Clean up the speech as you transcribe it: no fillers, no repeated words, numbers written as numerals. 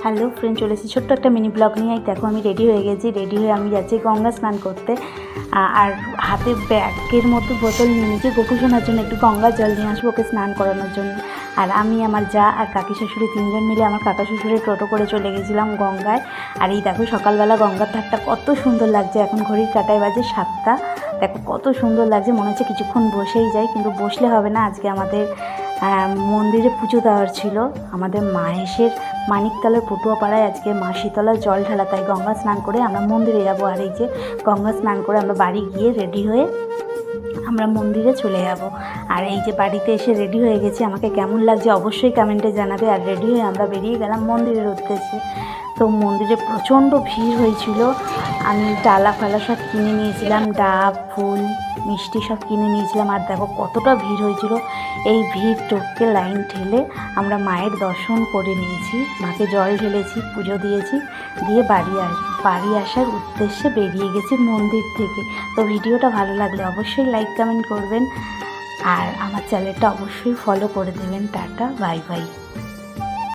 Hello friend, চলে এসেছি ছোট্ট একটা মিনি ব্লগ নিয়ে। দেখো আমি রেডি হয়ে গেছি। রেডি হয়ে আমি যাচ্ছি গঙ্গা স্নান করতে। আর হাতে ব্যাগের মতো বোতল নিয়ে নিয়েছি গোপুসোনার জন্য, একটু গঙ্গা জল নিয়ে আসবো ওকে স্নান করানোর জন্য। আর আমি, আমার যা আর কাকি শ্বশুরি তিনজন মিলে আমার কাকা শ্বশুরের টোটো করে চলে গেছিলাম গঙ্গায়। আর এই দেখো সকালবেলা গঙ্গার ধারটা কত সুন্দর লাগছে। এখন ঘড়ির কাঁটায় বাজে 7টা। দেখো কত সুন্দর লাগছে, মনে হচ্ছে কিছুক্ষণ বসেই যাই, কিন্তু বসলে হবে না। আজকে আমাদের মন্দিরে পুজো দেওয়ার ছিল। আমাদের মাহেশের মানিকতলার পটুয়াপাড়ায় আজকে মা শীতলার জল ঢালা, তাই গঙ্গা স্নান করে আমরা মন্দিরে যাবো। আর এই যে গঙ্গা স্নান করে আমরা বাড়ি গিয়ে রেডি হয়ে আমরা মন্দিরে চলে যাব। আর এই যে বাড়িতে এসে রেডি হয়ে গেছি, আমাকে কেমন লাগছে অবশ্যই কমেন্টে জানাবে। আর রেডি হয়ে আমরা বেরিয়ে গেলাম মন্দিরের উদ্দেশ্যে। তো মন্দিরে প্রচণ্ড ভিড় হয়েছিল। আমি ডালা ফালা সব কিনে নিয়েছিলাম, ডাব, ফুল, মিষ্টি সব কিনে নিয়েছিলাম। আর দেখো কতটা ভিড় হয়েছিল। এই ভিড় টপকে লাইন ঠেলে আমরা মায়ের দর্শন করে নিয়েছি, মাকে জল ঢেলেছি, পুজো দিয়েছি, দিয়ে বাড়ি আসার উদ্দেশ্যে বেরিয়ে গেছি মন্দির থেকে। তো ভিডিওটা ভালো লাগলে অবশ্যই লাইক কমেন্ট করবেন, আর আমার চ্যানেলটা অবশ্যই ফলো করে দেবেন। Tata, bye bye.